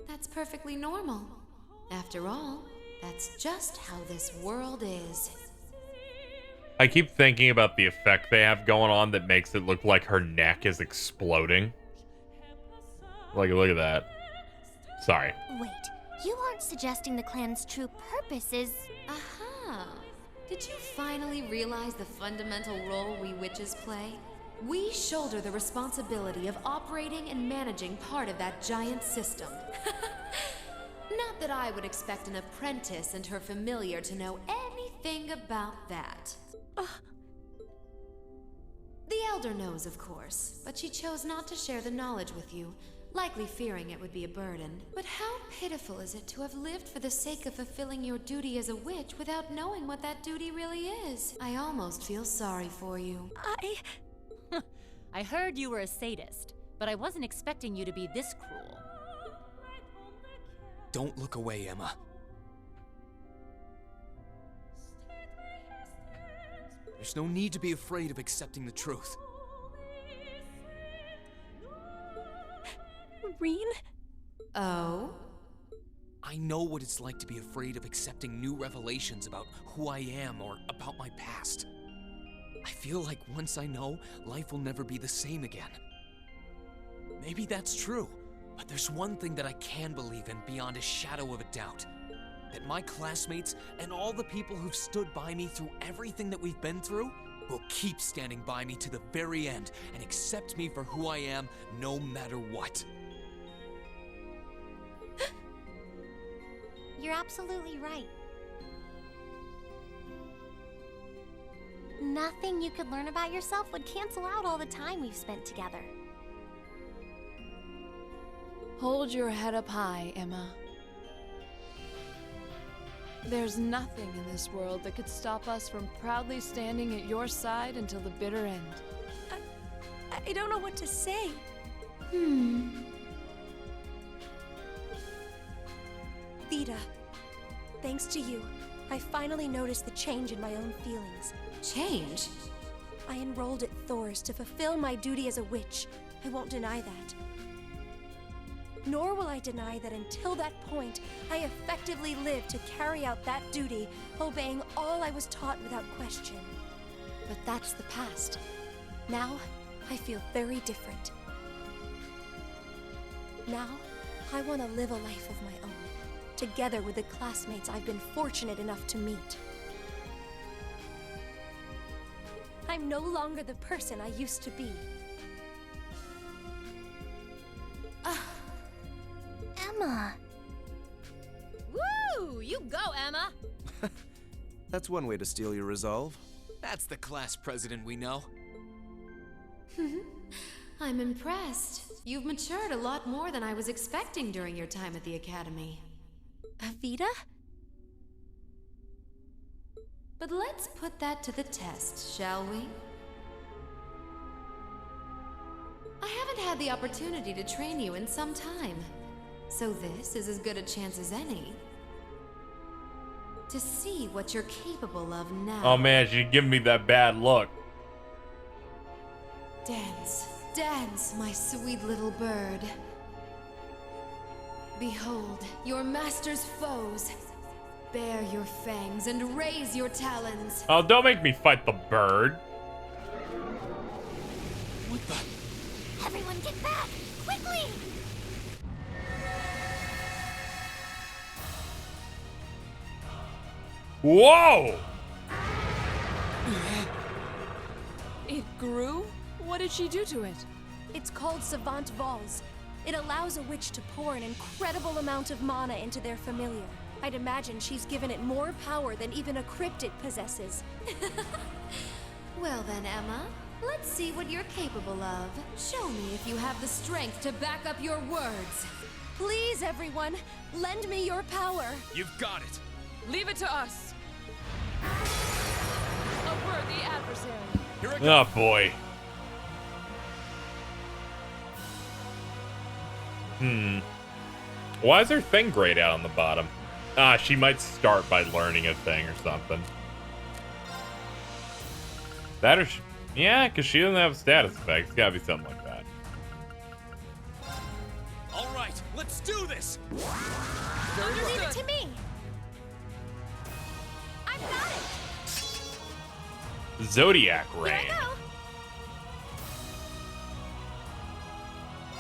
That's perfectly normal. After all, that's just how this world is. I keep thinking about the effect they have going on that makes it look like her neck is exploding. Like, look at that. Sorry. Wait, you aren't suggesting the clan's true purpose is... Aha! Did you finally realize the fundamental role we witches play? We shoulder the responsibility of operating and managing part of that giant system. Not that I would expect an apprentice and her familiar to know anything about that. The Elder knows, of course, but she chose not to share the knowledge with you, likely fearing it would be a burden. But how pitiful is it to have lived for the sake of fulfilling your duty as a witch without knowing what that duty really is? I almost feel sorry for you. I heard you were a sadist, but I wasn't expecting you to be this cruel. Don't look away, Emma. There's no need to be afraid of accepting the truth. Reen? Oh? I know what it's like to be afraid of accepting new revelations about who I am or about my past. I feel like once I know, life will never be the same again. Maybe that's true, but there's one thing that I can believe in beyond a shadow of a doubt. That my classmates and all the people who've stood by me through everything that we've been through will keep standing by me to the very end and accept me for who I am no matter what. You're absolutely right. Nothing you could learn about yourself would cancel out all the time we've spent together. Hold your head up high, Emma. There's nothing in this world that could stop us from proudly standing at your side until the bitter end. I don't know what to say. Vita, thanks to you, I finally noticed the change in my own feelings. Change? I enrolled at Thor's to fulfill my duty as a witch. I won't deny that. Nor will I deny that until that point, I effectively lived to carry out that duty, obeying all I was taught without question. But that's the past. Now, I feel very different. Now, I want to live a life of my own, together with the classmates I've been fortunate enough to meet. I'm no longer the person I used to be. Emma. Woo! You go, Emma! That's one way to steal your resolve. That's the class president we know. I'm impressed. You've matured a lot more than I was expecting during your time at the academy. Vita? But let's put that to the test, shall we? I haven't had the opportunity to train you in some time, so this is as good a chance as any to see what you're capable of now. Oh man, she's giving me that bad look. Dance, dance, my sweet little bird. Behold, your master's foes. Bare your fangs and raise your talons. Oh, don't make me fight the bird. What the? Everyone get back! Quickly! Whoa! It grew? What did she do to it? It's called Savant Vols. It allows a witch to pour an incredible amount of mana into their familiar. I'd imagine she's given it more power than even a cryptid possesses. Well then, Emma, let's see what you're capable of. Show me if you have the strength to back up your words. Please, everyone, lend me your power. You've got it. Leave it to us. A worthy adversary. Here I go. Oh boy. Why is her thing grayed out on the bottom? Ah, she might start by learning a thing or something. That or yeah, because she doesn't have status effects. It's gotta be something like that. All right, let's do this. Very Leave good. it to me. I've got it. Zodiac Here Rain. I go.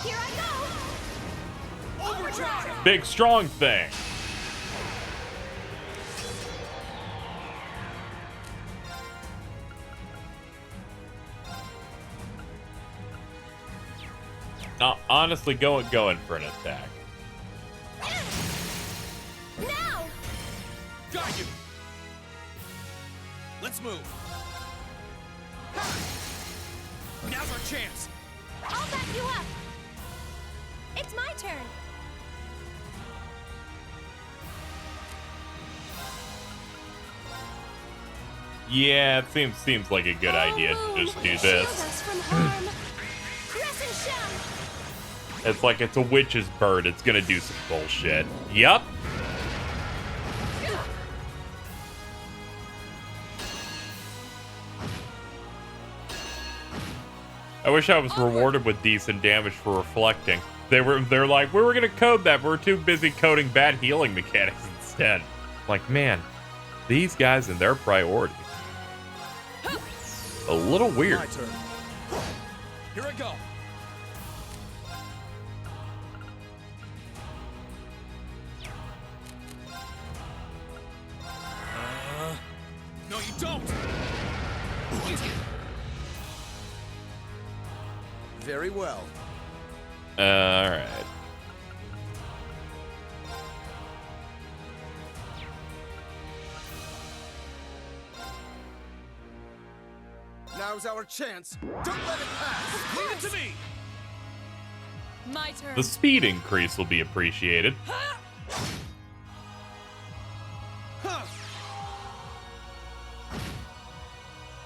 Here I go. Overdrive. Big strong thing. Honestly, going for an attack. Now. Got you. Let's move. Now's our chance. I'll back you up. It's my turn. Yeah, it seems like a good idea to just do Shield this. us from harm. Crescent shell. It's like it's a witch's bird. It's gonna do some bullshit. Yup. I wish I was rewarded with decent damage for reflecting. They're like, we were gonna code that, but we're too busy coding bad healing mechanics instead. Like, man, these guys and their priorities. A little weird. My turn. Here I go. No, you don't. Very well. All right. Now's our chance. Don't let it pass. Leave it to me. My turn. The speed increase will be appreciated.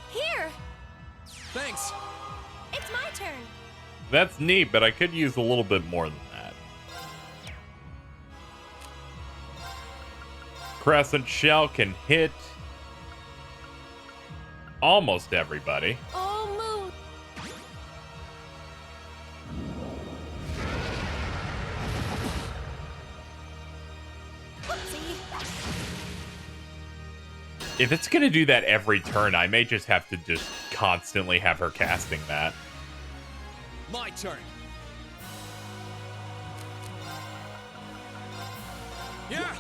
Here! Thanks. It's my turn. That's neat, but I could use a little bit more than that. Crescent Shell can hit almost everybody. Oh, Moon. Whoopsie. If it's gonna do that every turn, I may just have to just constantly have her casting that. My turn. Yeah.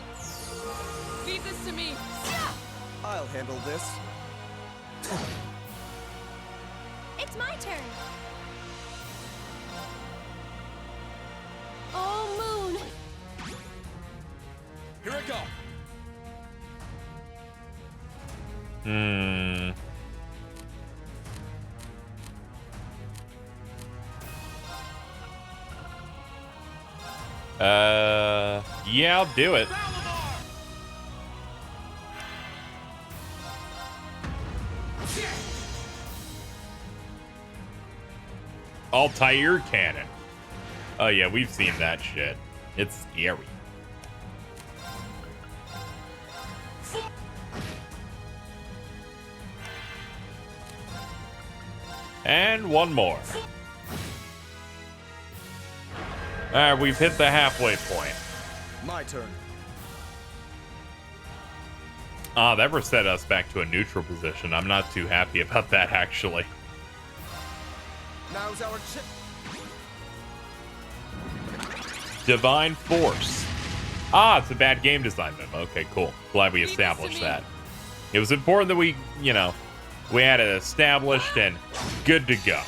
Leave this to me. I'll handle this. It's my turn. Oh, Moon. Here I go. Yeah, I'll do it. Altair cannon. Oh yeah, we've seen that shit. It's scary. And one more. Alright, we've hit the halfway point. My turn. Ah, that reset us back to a neutral position. I'm not too happy about that, actually. Now's our chance. Divine Force. Ah, it's a bad game design memo. Okay, cool. Glad we established that. It was important that we, you know, we had it established and good to go.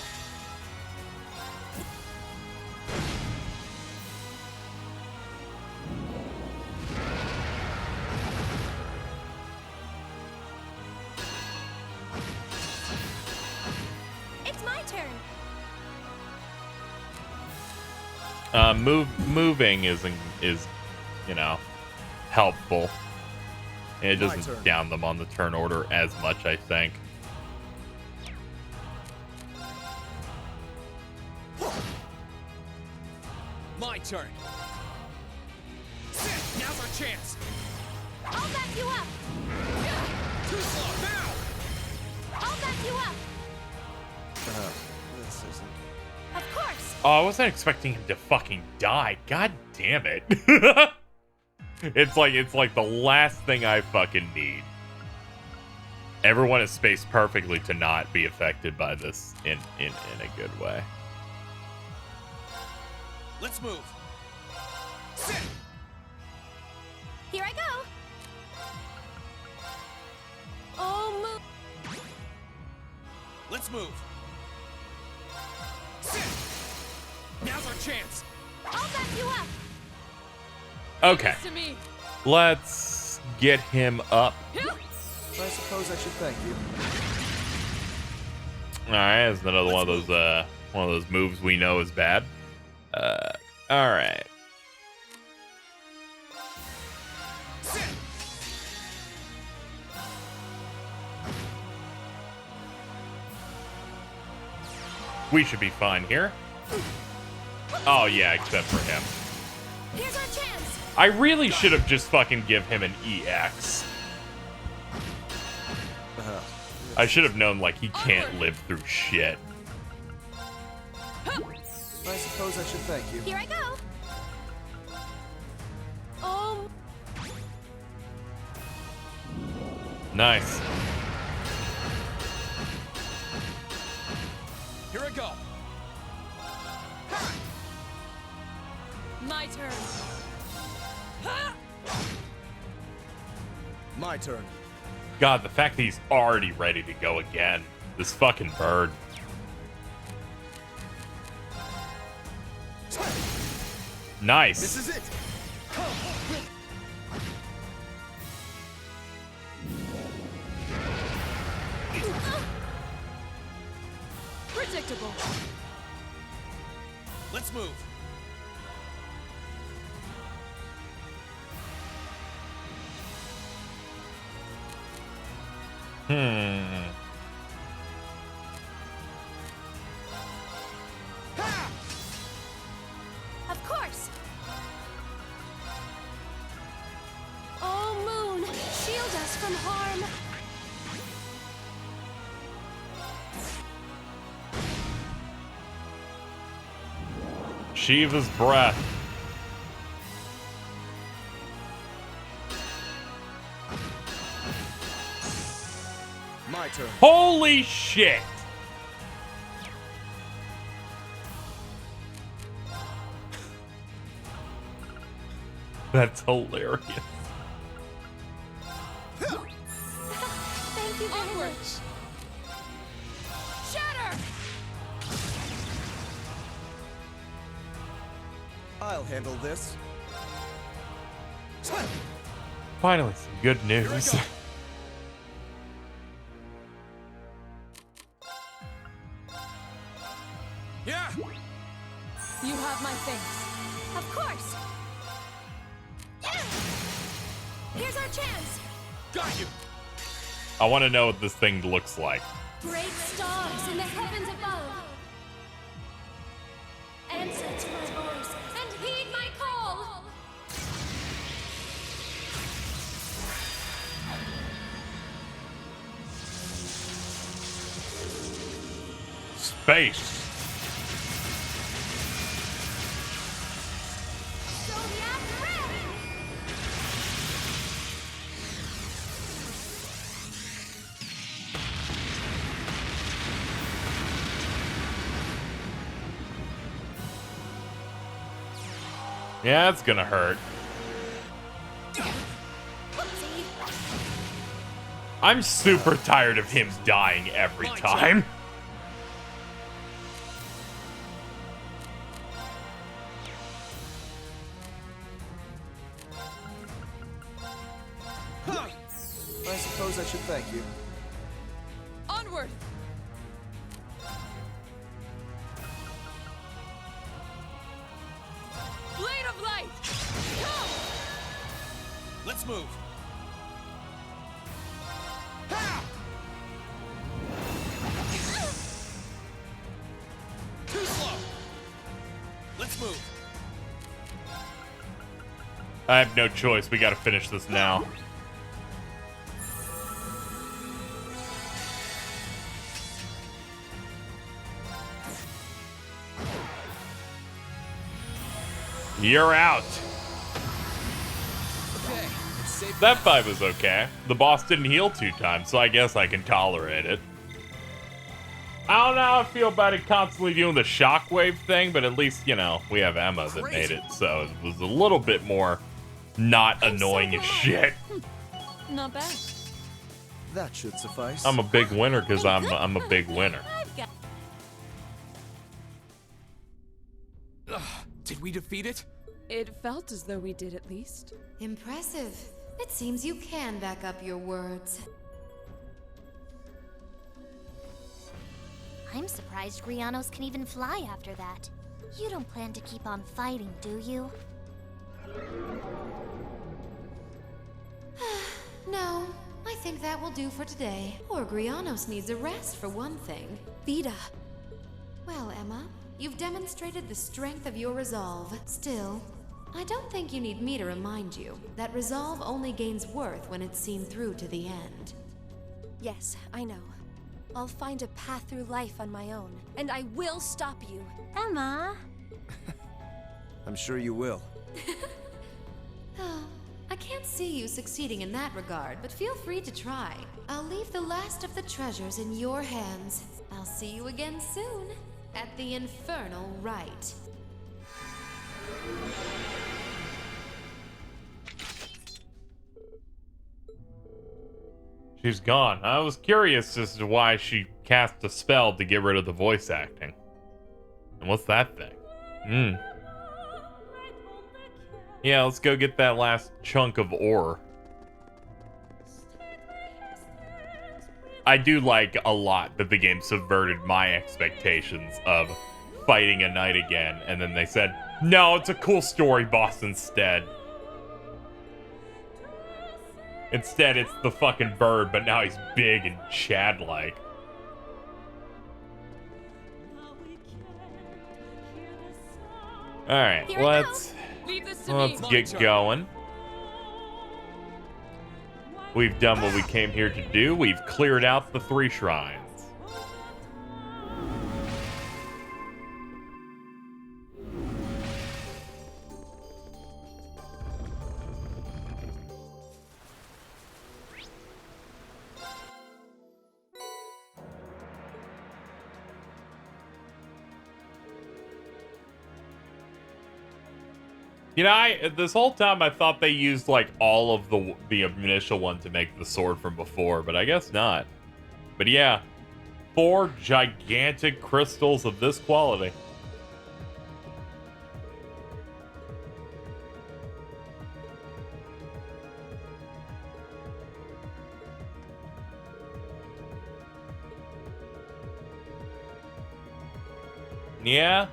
It's my turn. Moving is, you know, helpful. And it doesn't down them on the turn order as much, I think. My turn. Now's our chance. I'll back you up. Too slow. Now. I'll back you up. This isn't. Of course. Oh, I wasn't expecting him to fucking die. God damn it. It's like the last thing I fucking need. Everyone is spaced perfectly to not be affected by this in a good way. Let's move. Sit. Here I go. Oh, Moon. Let's move. Sit. Now's our chance. I'll back you up. Okay, To me. let's get him up. I suppose I should thank you. All right, that's another one of those moves we know is bad. All right. Sit. We should be fine here. Oh yeah, except for him. Here's our chance. I really should have just fucking give him an EX. I should have known, like, he can't live through shit. I suppose I should thank you. Here I go. Oh. Nice. Here I go. My turn. My turn. God, the fact that he's already ready to go again. This fucking bird. Nice. This is it. Predictable. Let's move. Of course. Oh, Moon, shield us from harm. Shiva's breath. My turn. Holy shit! That's hilarious. Thank you very much. Shatter! I'll handle this. Finally, some good news. Yeah. You have my thanks. Of course. Here's our chance. Got you. I want to know what this thing looks like. Great stars in the heavens above. Answer to my voice and heed my call. Space. Zodiac red. Yeah, it's gonna hurt. Oopsie. I'm super tired of him dying every time. I suppose I should thank you. Onward! Blade of light! Come! Let's move. Too slow. Let's move. I have no choice. We gotta finish this now. You're out. Okay. It's safe. That fight was okay. The boss didn't heal 2 times, so I guess I can tolerate it. I don't know how I feel about it constantly doing the shockwave thing, but at least, you know, we have Emma that made it, so it was a little bit more not annoying as shit. Not bad. That should suffice. I'm a big winner because I'm a big winner. Did we defeat it? It felt as though we did at least. Impressive. It seems you can back up your words. I'm surprised Grianos can even fly after that. You don't plan to keep on fighting, do you? No, I think that will do for today. Poor Grianos needs a rest for one thing. Vita. Well, Emma, you've demonstrated the strength of your resolve. Still, I don't think you need me to remind you that resolve only gains worth when it's seen through to the end. Yes, I know. I'll find a path through life on my own, and I will stop you. Emma. I'm sure you will. I can't see you succeeding in that regard, but feel free to try. I'll leave the last of the treasures in your hands. I'll see you again soon, at the infernal rite. She's gone. I was curious as to why she cast a spell to get rid of the voice acting. And what's that thing? Yeah, let's go get that last chunk of ore. I do like a lot that the game subverted my expectations of fighting a knight again, and then they said, no, it's a cool story boss instead. Instead, it's the fucking bird, but now he's big and Chad-like. Alright, let's get going. We've done what we came here to do. We've cleared out the 3 shrines. You know, this whole time I thought they used like all of the initial one to make the sword from before, but I guess not. But yeah, 4 gigantic crystals of this quality. Yeah.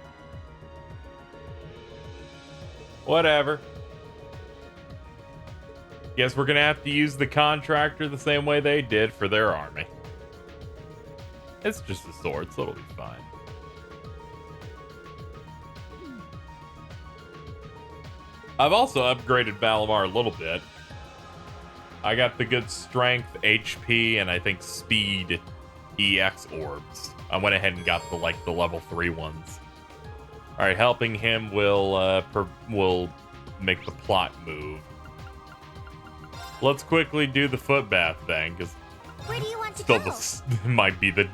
Whatever. Guess we're gonna have to use the contractor the same way they did for their army. It's just a sword, so it'll be fine. I've also upgraded Valimar a little bit. I got the good strength, HP, and I think speed EX orbs. I went ahead and got the level 3 ones. All right, helping him will make the plot move. Let's quickly do the foot bath thing, because Where do you want to still go? this might be the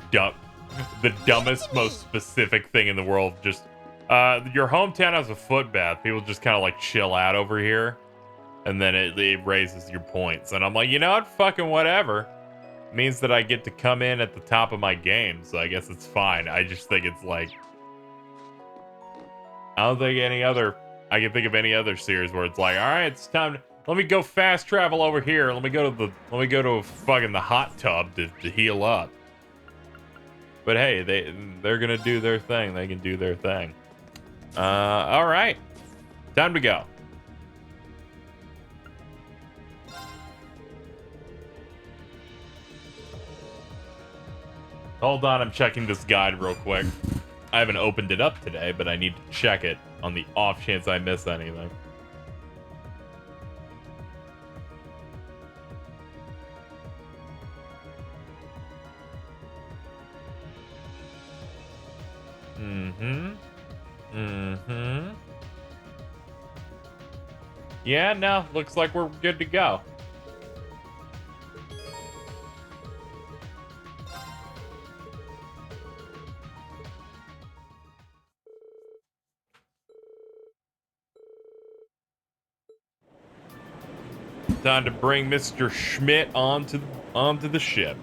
dumbest, most specific thing in the world. Just your hometown has a foot bath. People just kind of like chill out over here, and then it raises your points. And I'm like, you know what? Fucking whatever. It means that I get to come in at the top of my game, so I guess it's fine. I just think it's like, I don't think I can think of any other series where it's like, all right, it's time to, let me go fast travel over here. Let me go to fucking the hot tub to heal up. But hey, they're gonna do their thing. They can do their thing. All right, time to go. Hold on, I'm checking this guide real quick. I haven't opened it up today, but I need to check it on the off chance I miss anything. Yeah, no, looks like we're good to go. Time to bring Mr. Schmidt onto the ship.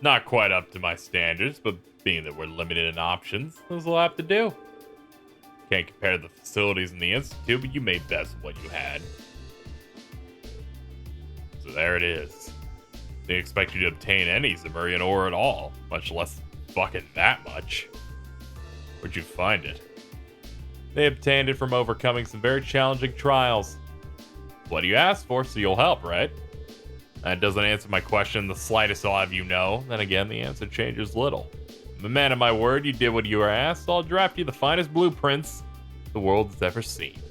Not quite up to my standards, but being that we're limited in options, this will have to do. Can't compare the facilities in the Institute, but you made best of what you had. So there it is. Didn't expect you to obtain any Zemurian ore at all, much less fucking that much. Where'd you find it? They obtained it from overcoming some very challenging trials. What do you ask for, so you'll help, right? That doesn't answer my question the slightest, I'll have you know. Then again, the answer changes little. I'm a man of my word, you did what you were asked, so I'll draft you the finest blueprints the world has ever seen.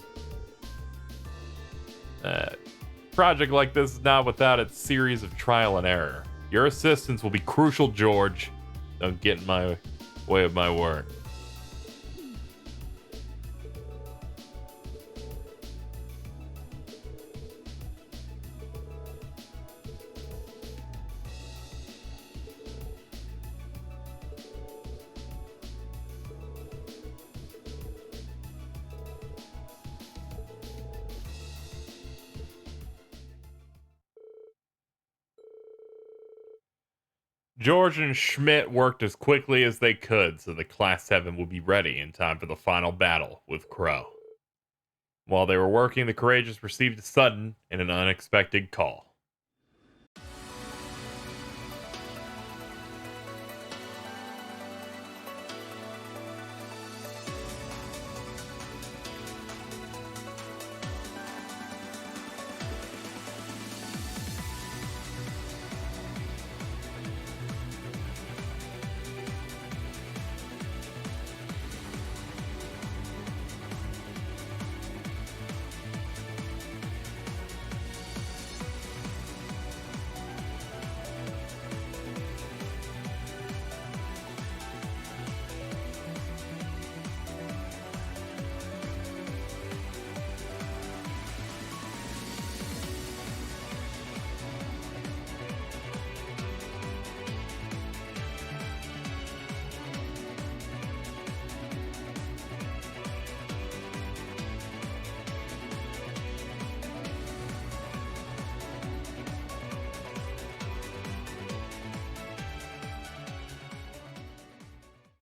Project like this is not without its series of trial and error. Your assistance will be crucial, George. Don't get in my way of my work. George and Schmidt worked as quickly as they could so that Class 7 would be ready in time for the final battle with Crow. While they were working, the Courageous received a sudden and an unexpected call.